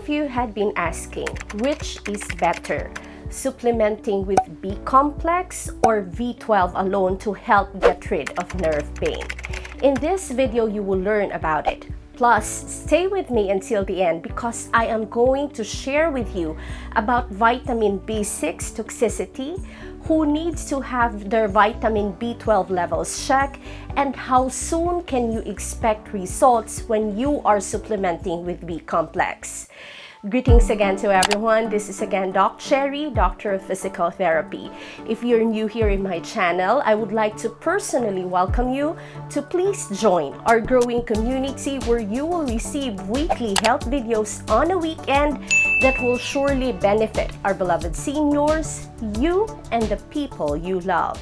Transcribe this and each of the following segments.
of you had been asking, which is better, supplementing with B complex or B12 alone to help get rid of nerve pain? In this video, you will learn about it. Plus, stay with me until the end because I am going to share with you about vitamin B6 toxicity, who needs to have their vitamin B12 levels checked, and how soon can you expect results when you are supplementing with B complex. Greetings again to everyone. This is again Doc Cherry, Doctor of Physical Therapy. If you're new here in my channel, I would like to personally welcome you to please join our growing community where you will receive weekly health videos on a weekend that will surely benefit our beloved seniors, you, and the people you love.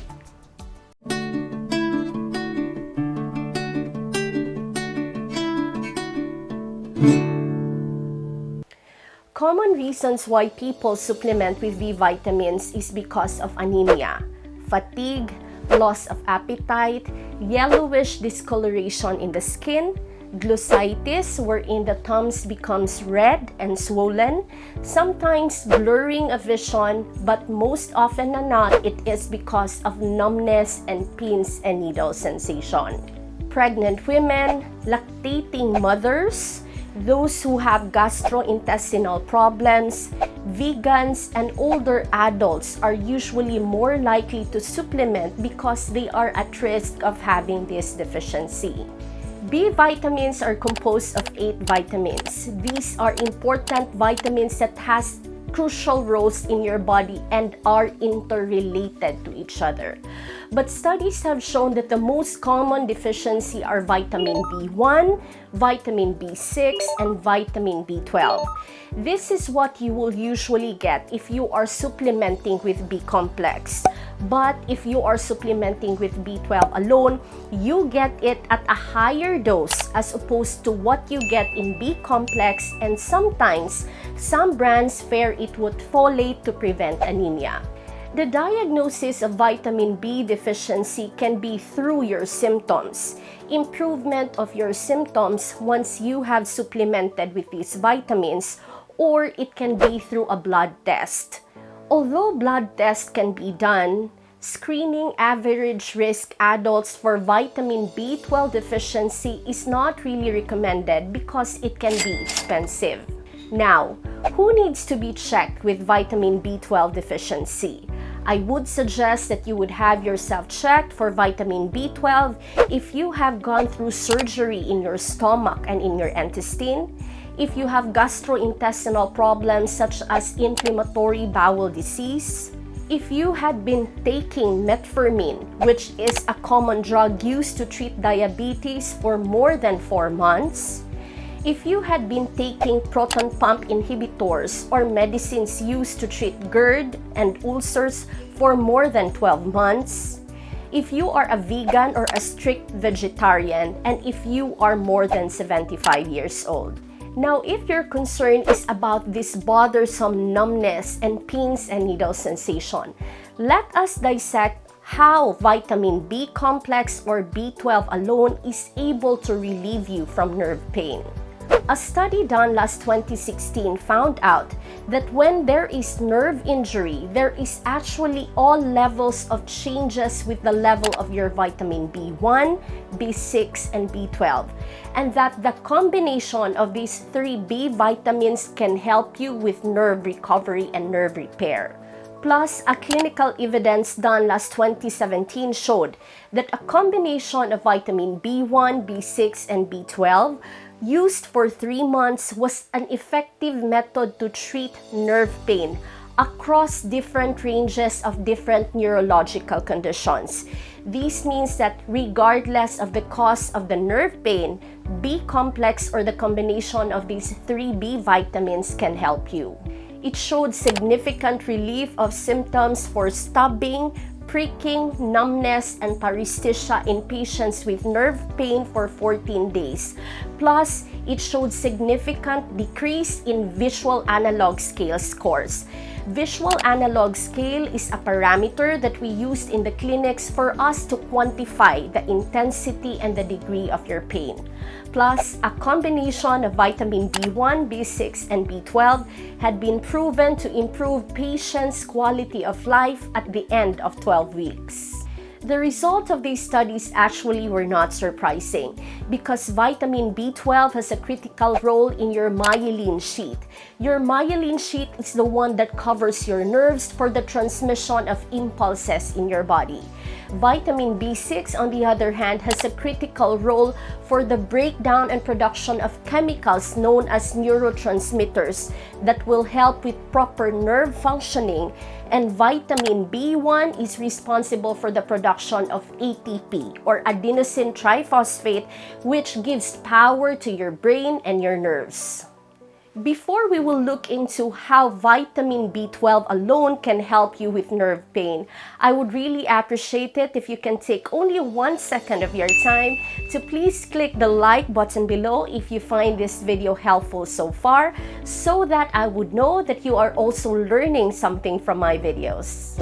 Common reasons why people supplement with B vitamins is because of anemia, fatigue, loss of appetite, yellowish discoloration in the skin, glossitis wherein the thumbs becomes red and swollen, sometimes blurring of vision, but most often than not, it is because of numbness and pins and needle sensation. Pregnant women, lactating mothers, those who have gastrointestinal problems, vegans, and older adults are usually more likely to supplement because they are at risk of having this deficiency. B vitamins are composed of 8 vitamins. These are important vitamins that has crucial roles in your body and are interrelated to each other. But studies have shown that the most common deficiency are vitamin B1, vitamin B6, and vitamin B12. This is what you will usually get if you are supplementing with B complex. But if you are supplementing with B12 alone, you get it at a higher dose as opposed to what you get in B complex, and sometimes some brands pair it with folate to prevent anemia. The diagnosis of vitamin B deficiency can be through your symptoms. Improvement of your symptoms once you have supplemented with these vitamins, or it can be through a blood test. Although blood tests can be done, screening average risk adults for vitamin B12 deficiency is not really recommended because it can be expensive. Now, who needs to be checked with vitamin B12 deficiency? I would suggest that you would have yourself checked for vitamin B12 if you have gone through surgery in your stomach and in your intestine, if you have gastrointestinal problems such as inflammatory bowel disease, if you had been taking metformin, which is a common drug used to treat diabetes for more than 4 months, if you had been taking proton pump inhibitors or medicines used to treat GERD and ulcers for more than 12 months, if you are a vegan or a strict vegetarian, and if you are more than 75 years old. Now, if your concern is about this bothersome numbness and pins and needle sensation, let us dissect how vitamin B complex or B12 alone is able to relieve you from nerve pain. A study done last 2016 found out that when there is nerve injury, there is actually all levels of changes with the level of your vitamin B1, B6, and B12, and that the combination of these 3 B vitamins can help you with nerve recovery and nerve repair. Plus, a clinical evidence done last 2017 showed that a combination of vitamin B1, B6, and B12 used for 3 months was an effective method to treat nerve pain across different ranges of different neurological conditions. This means that regardless of the cause of the nerve pain, B complex or the combination of these 3 B vitamins can help you. It showed significant relief of symptoms for stabbing, pricking, numbness, and paresthesia in patients with nerve pain for 14 days. Plus, it showed significant decrease in visual analog scale scores. Visual analog scale is a parameter that we use in the clinics for us to quantify the intensity and the degree of your pain. Plus, a combination of vitamin B1, B6, and B12 had been proven to improve patients' quality of life at the end of 12 weeks. The results of these studies actually were not surprising because vitamin B12 has a critical role in your myelin sheath. Your myelin sheath is the one that covers your nerves for the transmission of impulses in your body. Vitamin B6, on the other hand, has a critical role for the breakdown and production of chemicals known as neurotransmitters that will help with proper nerve functioning, and vitamin B1 is responsible for the production of ATP or adenosine triphosphate, which gives power to your brain and your nerves. Before we will look into how vitamin B12 alone can help you with nerve pain, I would really appreciate it if you can take only 1 second of your time to please click the like button below if you find this video helpful so far, so that I would know that you are also learning something from my videos.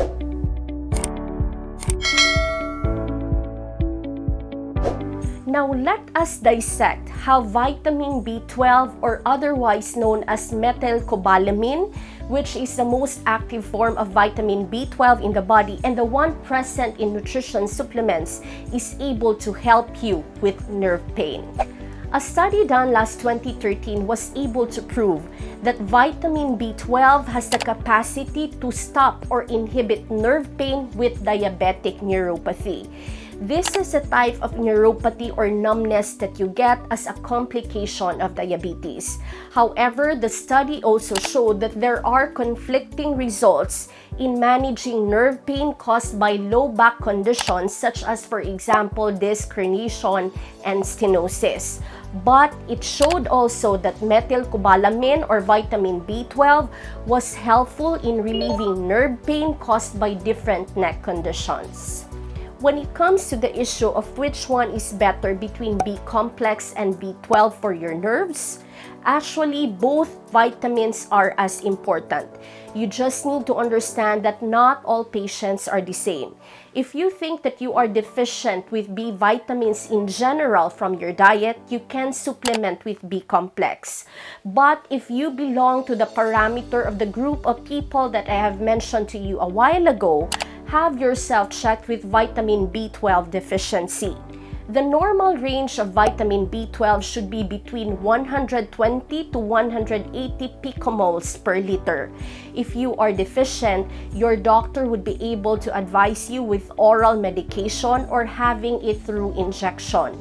Now let us dissect how vitamin B12, or otherwise known as methylcobalamin, which is the most active form of vitamin B12 in the body and the one present in nutrition supplements, is able to help you with nerve pain. A study done last 2013 was able to prove that vitamin B12 has the capacity to stop or inhibit nerve pain with diabetic neuropathy. This is a type of neuropathy or numbness that you get as a complication of diabetes. However, the study also showed that there are conflicting results in managing nerve pain caused by low back conditions such as, for example, disc herniation and stenosis. But it showed also that methylcobalamin or vitamin B12 was helpful in relieving nerve pain caused by different neck conditions. When it comes to the issue of which one is better between B complex and B12 for your nerves, actually both vitamins are as important. You just need to understand that not all patients are the same. If you think that you are deficient with B vitamins in general from your diet, you can supplement with B complex. But if you belong to the parameter of the group of people that I have mentioned to you a while ago, have yourself checked with vitamin B12 deficiency. The normal range of vitamin B12 should be between 120 to 180 picomoles per liter. If you are deficient, your doctor would be able to advise you with oral medication or having it through injection.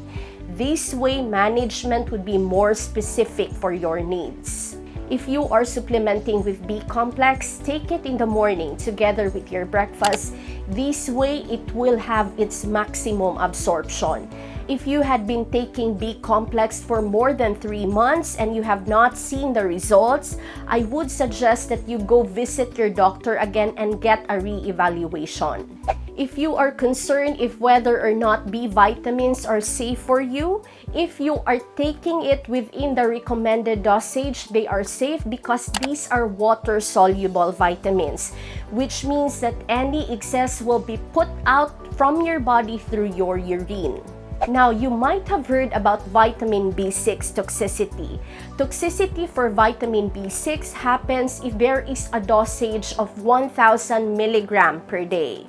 This way, management would be more specific for your needs. If you are supplementing with B complex, take it in the morning together with your breakfast. This way, it will have its maximum absorption. If you had been taking B complex for more than 3 months and you have not seen the results, I would suggest that you go visit your doctor again and get a re-evaluation. If you are concerned if whether or not B vitamins are safe for you, if you are taking it within the recommended dosage, they are safe because these are water-soluble vitamins, which means that any excess will be put out from your body through your urine. Now, you might have heard about vitamin B6 toxicity. Toxicity for vitamin B6 happens if there is a dosage of 1,000 milligrams per day.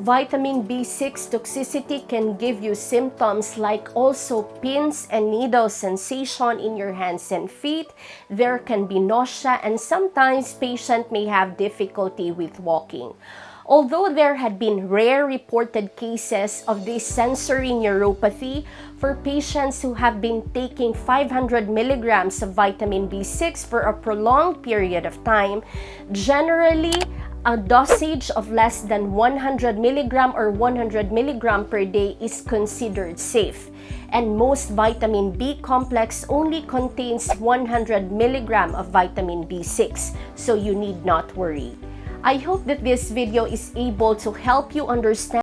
Vitamin B6 toxicity can give you symptoms like also pins and needle sensation in your hands and feet. There can be nausea, and sometimes patient may have difficulty with walking. Although there had been rare reported cases of this sensory neuropathy for patients who have been taking 500 milligrams of vitamin B6 for a prolonged period of time, generally, a dosage of less than 100 milligram or 100 milligram per day is considered safe. And most vitamin B complex only contains 100 milligram of vitamin B6, so you need not worry. I hope that this video is able to help you understand